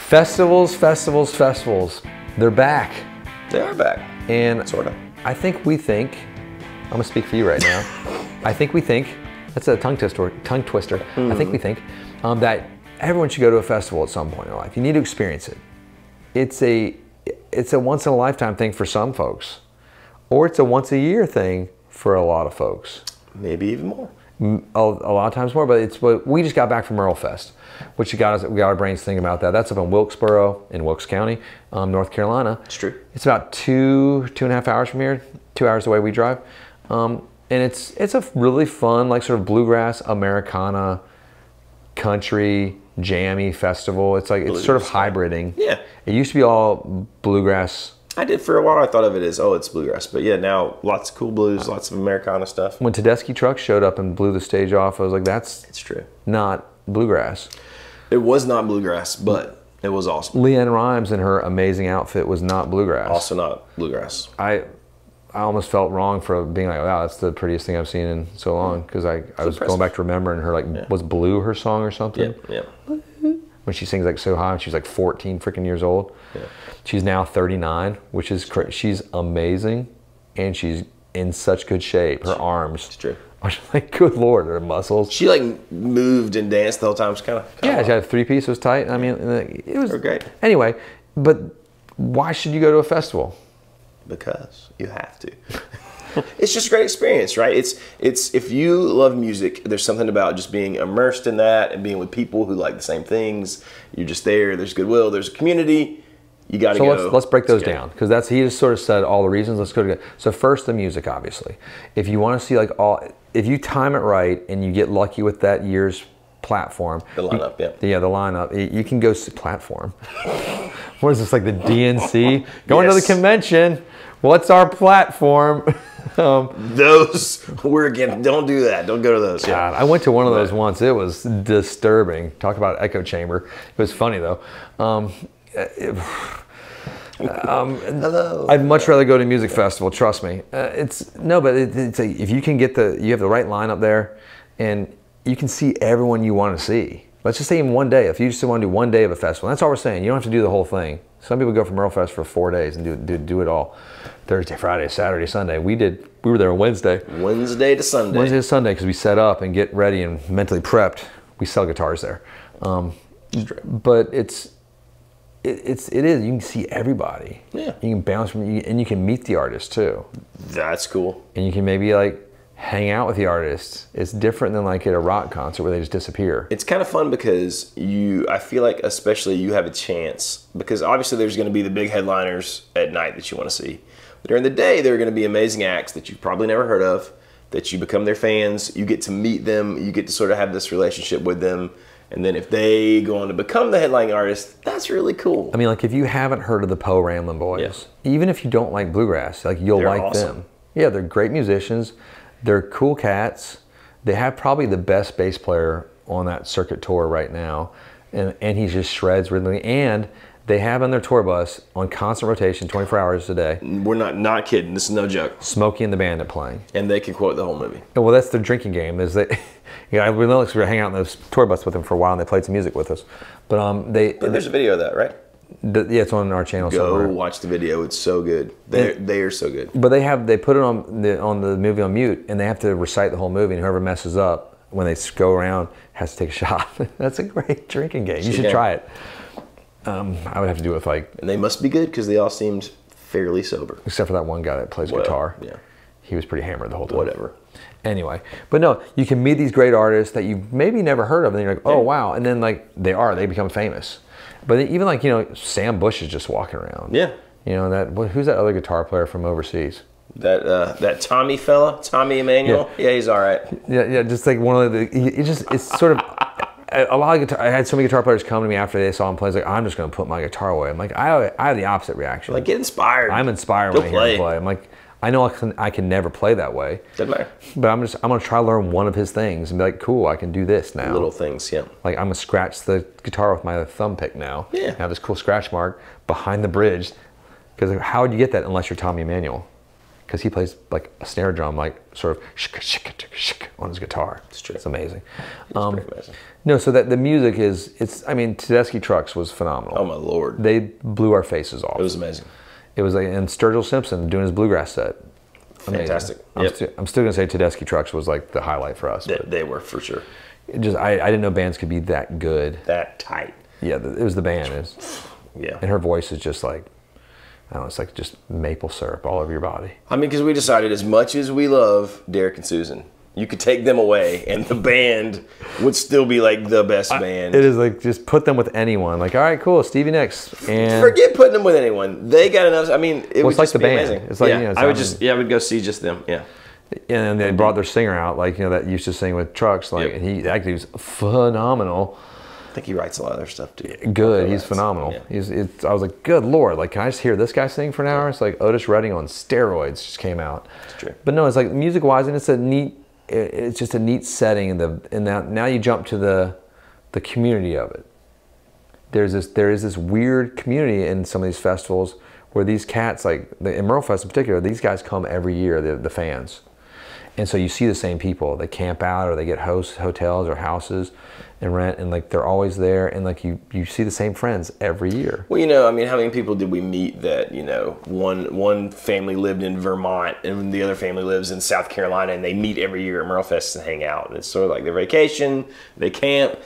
Festivals, festivals, festivals. They're back. They are back. And sort of. I'm gonna speak for you right now. That's a tongue twister. I think we think that everyone should go to a festival at some point in their life. You need to experience it. It's a once in a lifetime thing for some folks, or it's a once a year thing for a lot of folks. Maybe even more. A lot of times more, but we just got back from Earl Fest, which we got our brains thinking about that. That's up in Wilkesboro in Wilkes County, North Carolina. It's true. It's about 2.5 hours from here, 2 hours away we drive. And it's a really fun, like sort of bluegrass, Americana, country, jammy festival. It's like, it's sort of hybriding. Yeah. It used to be all bluegrass. I did for a while. I thought of it as, oh, it's bluegrass. But yeah, now lots of cool blues, lots of Americana stuff. When Tedeschi Trucks showed up and blew the stage off, I was like, it's true. Not bluegrass. It was not bluegrass, but it was awesome. Leanne Rimes in her amazing outfit was not bluegrass. Also not bluegrass. I almost felt wrong for being like, wow, that's the prettiest thing I've seen in so long, because I was going back to remembering her, like, was Blue her song or something? Yeah. When she sings like so high, she's like 14 freaking years old. Yeah. She's now 39, which is she's amazing, and she's in such good shape. Her arms. It's true. I was like, good Lord, her muscles. She like moved and danced the whole time. It's kind of yeah. She had 3-piece, was tight. I mean, it was great. Anyway, but why should you go to a festival? Because you have to. It's just a great experience, right? It's if you love music, there's something about just being immersed in that and being with people who like the same things. You're just there. There's goodwill. There's a community. You got to go. So let's break those down, because he just sort of said all the reasons. Let's go to. So first, the music, obviously. If you want to see if you time it right and you get lucky with that year's platform. The lineup, yeah, the lineup. You can go see platform. What is this, like the DNC? Going to the convention. What's our platform? Don't do that. Don't go to those. God, I went to one of those once. It was disturbing. Talk about echo chamber. It was funny though. Hello. I'd much rather go to a music festival. Trust me. If you can get you have the right lineup there, and you can see everyone you want to see. Let's just say in one day. If you just want to do one day of a festival, that's all we're saying. You don't have to do the whole thing. Some people go from Earl Fest for 4 days and do it all. Thursday, Friday, Saturday, Sunday. We were there on Wednesday. Wednesday to Sunday. Wednesday to Sunday, because we set up and get ready and mentally prepped. We sell guitars there. But it is. You can see everybody. Yeah. You can bounce and you can meet the artist too. That's cool. And you can maybe like hang out with the artists. It's different than like at a rock concert where they just disappear. It's kind of fun because I feel like especially you have a chance, because obviously there's going to be the big headliners at night that you want to see. But during the day, there are going to be amazing acts that you've probably never heard of, that you become their fans. You get to meet them. You get to sort of have this relationship with them. And then if they go on to become the headlining artist, that's really cool. I mean, like if you haven't heard of the Poe Ramblin' Boys, even if you don't like bluegrass, like you'll like awesome. Them. Yeah, they're great musicians. They're cool cats. They have probably the best bass player on that circuit tour right now. And he just shreds rhythmically. And they have on their tour bus on constant rotation, 24 hours a day. We're not kidding. This is no joke. Smokey and the Bandit playing. And they can quote the whole movie. Well, that's their drinking game. Is that we were going to hang out in the tour bus with them for a while, and they played some music with us. But there's a video of that, right? Yeah, it's on our channel somewhere. Go watch the video. It's so good. They are so good. But they put it on the movie on mute, and they have to recite the whole movie, and whoever messes up when they go around has to take a shot. That's a great drinking game. You should try it. I would have to do it with like... And they must be good because they all seemed fairly sober. Except for that one guy that plays guitar. Yeah. He was pretty hammered the whole time. Whatever. Anyway, but no, you can meet these great artists that you've maybe never heard of, and then you're like, oh wow, and then like they become famous. But even like, Sam Bush is just walking around. Yeah. Who's that other guitar player from overseas? That Tommy fella, Tommy Emmanuel. Yeah, he's all right. Yeah, just like one of the. It's sort of. A lot of guitar. I had so many guitar players come to me after they saw him play. It's like, I'm just going to put my guitar away. I'm like, I have the opposite reaction. Like, get inspired. I'm inspired when I hear him play. I'm like, I know I can never play that way. Doesn't matter. But I'm going to try to learn one of his things and be like, cool, I can do this now. Little things, yeah. Like, I'm going to scratch the guitar with my thumb pick now. Yeah. Have this cool scratch mark behind the bridge. Because how would you get that unless you're Tommy Emmanuel? Because he plays like a snare drum, like sort of on his guitar. It's true. It's amazing. It's pretty amazing. No, so that the music is, I mean, Tedeschi Trucks was phenomenal. Oh my Lord. They blew our faces off. It was amazing. It was like, and Sturgill Simpson doing his bluegrass set. Fantastic. Amazing. I'm still going to say Tedeschi Trucks was like the highlight for us. They were, for sure. I didn't know bands could be that good. That tight. Yeah, it was the band. Yeah. And her voice is just like, I don't know, it's like just maple syrup all over your body. I mean, because we decided as much as we love Derek and Susan, you could take them away and the band would still be like the best band. It is like, just put them with anyone. Like, all right, cool, Stevie Nicks. And forget putting them with anyone. They got enough. I mean, it was like just the be band. amazing. It's like, yeah, you know, I would go see just them. Yeah. And they brought their singer out, like, you know, that used to sing with Trucks. Like, Yep. and he actually was phenomenal. I think he writes a lot of their stuff too. Good, he's phenomenal. Yeah. I was like, good Lord, like, can I just hear this guy sing for an hour? It's like Otis Redding on steroids just came out. It's true. But no, it's like music-wise, and it's just a neat setting. And now you jump to the community of it. There is this weird community in some of these festivals where these cats, like in Merlefest in particular, these guys come every year, the fans. And so you see the same people. They camp out or they get hotels or houses and rent, and like they're always there, and like you see the same friends every year. Well, you know, I mean, how many people did we meet that, you know, one family lived in Vermont and the other family lives in South Carolina, and they meet every year at Merlefest and hang out. And it's sort of like their vacation, they camp.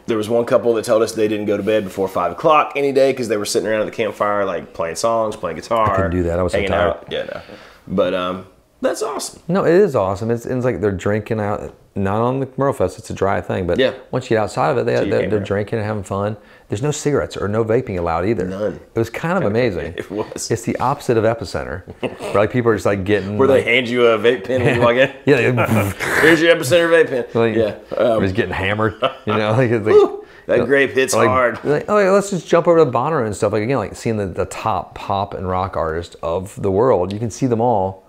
There was one couple that told us they didn't go to bed before 5 o'clock any day because they were sitting around at the campfire, like playing songs, playing guitar. I couldn't do that. I was so hanging tired. out. Yeah, no. But that's awesome. No, it is awesome. It's like they're drinking out, not on the Merlefest, it's a dry thing, but Yeah. once you get outside of it, they're around. drinking and having fun. There's no cigarettes or no vaping allowed either. None. It was kind of amazing. It was. It's the opposite of Epicenter, where like people are just like getting. Where like, they hand you a vape pen when you walk in. Yeah, Here's your Epicenter vape pen. like, Yeah. just getting hammered. You know, like it's like. Woo, that grape hits like, hard. Like, oh, yeah, let's just jump over to Bonnaroo and stuff. Like again, like seeing the top pop and rock artists of the world. You can see them all.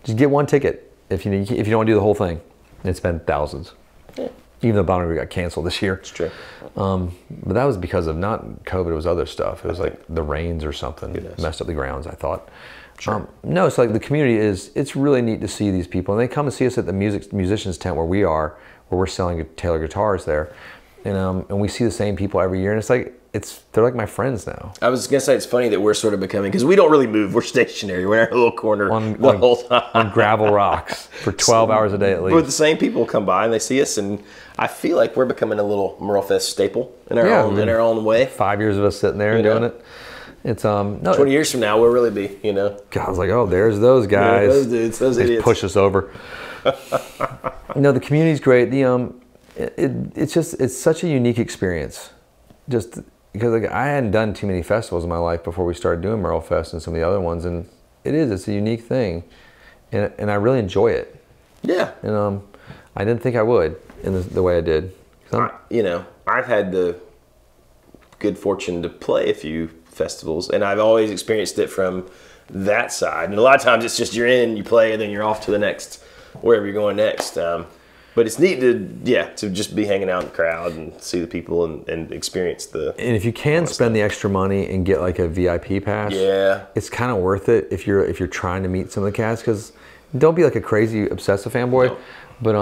Just get one ticket if you don't want to do the whole thing. And spend thousands. Yeah. Even though Bonnaroo got canceled this year. It's true. But that was because of not COVID, it was other stuff. It was like the rains or something messed up the grounds, I thought. Sure. No, it's like the community it's really neat to see these people. And they come and see us at the musicians tent where we are, where we're selling Taylor guitars there. And we see the same people every year. And it's like, they're like my friends now. I was going to say, it's funny that we're sort of becoming, because we don't really move. We're stationary. We're in our little corner the whole time. On gravel rocks for 12 hours a day at least. But the same people come by and they see us, and I feel like we're becoming a little Merlefest staple in our own way. 5 years of us sitting there and doing it. It's no, 20 years from now, we'll really be, you know. God, I was like, oh, there's those guys. Those dudes, those they idiots. push us over. No, the community's great. It's such a unique experience. Just because like I hadn't done too many festivals in my life before we started doing Merlefest and some of the other ones, and it's a unique thing, and I really enjoy it. Yeah. And I didn't think I would in the way I did. I've had the good fortune to play a few festivals, and I've always experienced it from that side. And a lot of times it's just you're in, you play, and then you're off to the next, wherever you're going next. But it's neat to just be hanging out in the crowd and see the people and experience the. And if you can spend the extra money and get like a VIP pass, it's kind of worth it if you're trying to meet some of the cats. Because don't be like a crazy obsessive fanboy, but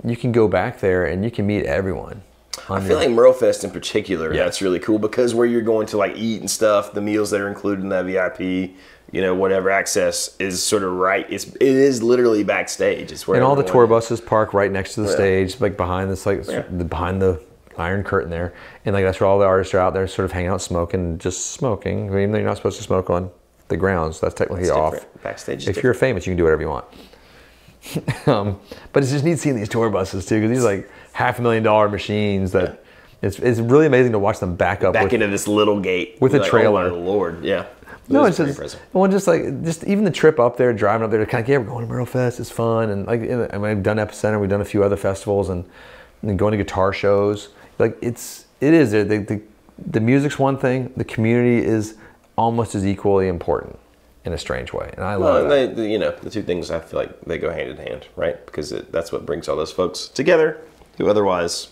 you can go back there and you can meet everyone. I feel like Merlefest in particular, that's really cool because where you're going to like eat and stuff, the meals that are included in that VIP, whatever access is sort of right. It is literally backstage. It's where and all the tour buses park right next to the stage, like behind this, behind the Iron Curtain there, and like that's where all the artists are out there, sort of hanging out, smoking, even though you're not supposed to smoke on the grounds. That's technically off. Backstage. If you're famous, you can do whatever you want. But it's just neat seeing these tour buses too, because these like $500,000 machines that it's really amazing to watch them back into this little gate with a trailer. Oh my Lord, yeah. No, it's just even the trip up there, driving up there to kind of we're going to Merlefest, it's fun, and like I've done Epicenter, we've done a few other festivals, and going to guitar shows. Like it is the music's one thing, the community is almost as equally important in a strange way, and I love that. The two things I feel like they go hand in hand, right? Because that's what brings all those folks together who otherwise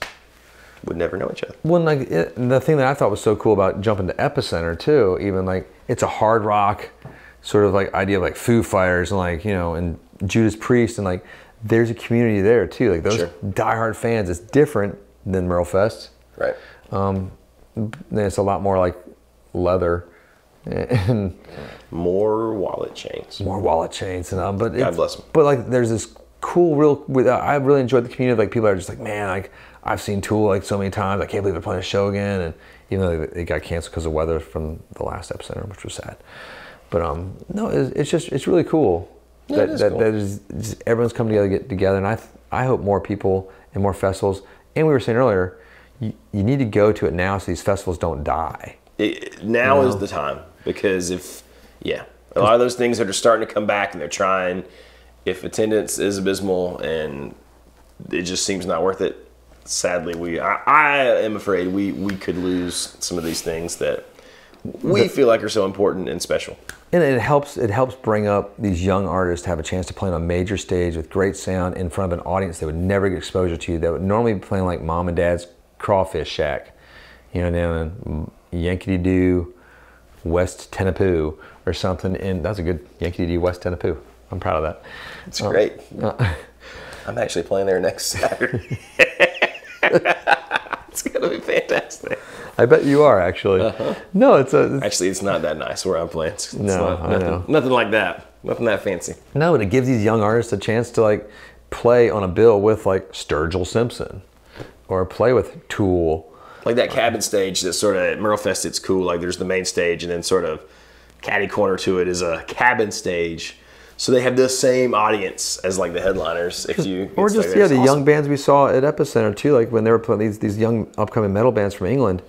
would never know each other. Well, the thing that I thought was so cool about jumping to Epicenter too, even like it's a hard rock sort of like idea of like Foo Fighters and like and Judas Priest, and like there's a community there too. Like those diehard fans, it's different than Merle Fest. Right. Then it's a lot more like leather and more wallet chains. But God bless them. But like, there's this cool, I really enjoyed the community. Like, people are just like, man, like, I've seen Tool like so many times. I can't believe they're playing a show again. And even though it got canceled because of weather from the last Epicenter, which was sad. But no, it's really cool. Yeah, That everyone's coming together to get together, and I hope more people and more festivals. And we were saying earlier, you need to go to it now so these festivals don't die. Now is the time, because a lot of those things that are starting to come back and they're trying, if attendance is abysmal and it just seems not worth it, sadly, I am afraid we could lose some of these things that we feel like are so important and special. And it helps bring up these young artists to have a chance to play on a major stage with great sound in front of an audience that would never get exposure to you, that would normally be playing like mom and dad's crawfish shack, down in Yankee-Doo, West Tenapoo or something. And that's a good Yankee-Doo, West Tenapoo. I'm proud of that. It's great. I'm actually playing there next Saturday. It's gonna be fantastic. I bet you are, actually. No, it's not that nice where I'm playing. It's I know. Nothing like that. Nothing that fancy. No, but it gives these young artists a chance to like play on a bill with like Sturgill Simpson, or play with Tool. Like that cabin stage that sort of at Merle Fest, it's cool. Like there's the main stage, and then sort of catty corner to it is a cabin stage. So they have the same audience as like the headliners. Or just the awesome. Young bands we saw at Epicenter too, like when they were playing these young upcoming metal bands from England.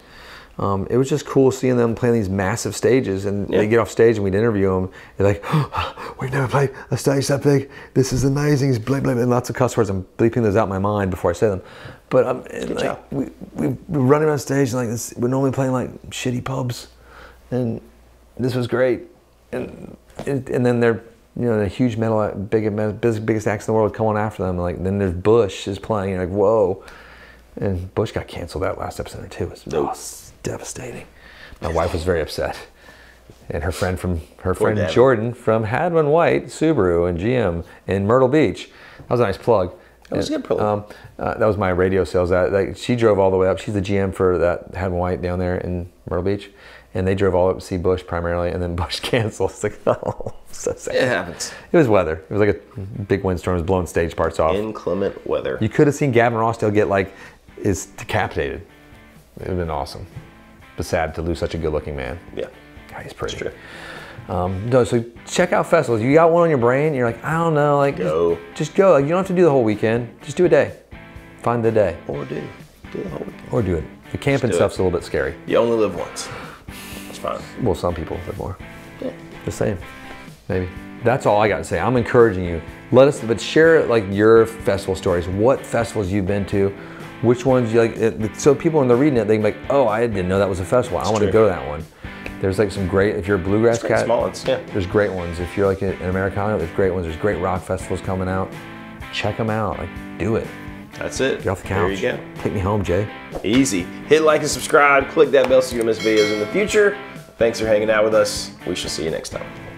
It was just cool seeing them playing these massive stages, and they get off stage and we'd interview them. They're like, oh, we've never played a stage that big. This is amazing. Blah, blah, blah. And lots of cuss words. I'm bleeping those out in my mind before I say them. But we're running on stage and like this, we're normally playing like shitty pubs, and this was great. And then they're the huge metal, biggest acts in the world come on after them. Like then there's Bush is playing. You're like, whoa. And Bush got canceled that last episode too. It was devastating. My wife was very upset, and her friend Jordan from Hadwin White Subaru and GM in Myrtle Beach. That was a nice plug. That was a good plug. That was my radio sales. She drove all the way up. She's the GM for that Hadwin White down there in Myrtle Beach, and they drove all up to see Bush primarily, and then Bush canceled. It's like, oh, so sad. It happens. It was weather. It was like a big windstorm. It was blowing stage parts off. Inclement weather. You could have seen Gavin Rossdale get is decapitated. It would have been awesome. But sad to lose such a good-looking man. Yeah. God, he's pretty. That's true. No, so check out festivals. You got one on your brain, you're like, I don't know, like go. Just go. Like, you don't have to do the whole weekend. Just do a day. Find the day. Or do the whole weekend. Or do it. The camping stuff's a little bit scary. You only live once. That's fine. Well, some people live more. Yeah. The same. Maybe. That's all I got to say. I'm encouraging you. But share like your festival stories. What festivals you've been to. Which ones you like, so people when they're reading it, they can be like, oh, I didn't know that was a festival. I want to go to that one. There's like some great, if you're a bluegrass cat, small ones, yeah. There's great ones. If you're like an Americano, there's great ones. There's great rock festivals coming out. Check them out. Like, do it. That's it. Get off the couch. There you go. Take me home, Jay. Easy. Hit like and subscribe. Click that bell so you don't miss videos in the future. Thanks for hanging out with us. We shall see you next time.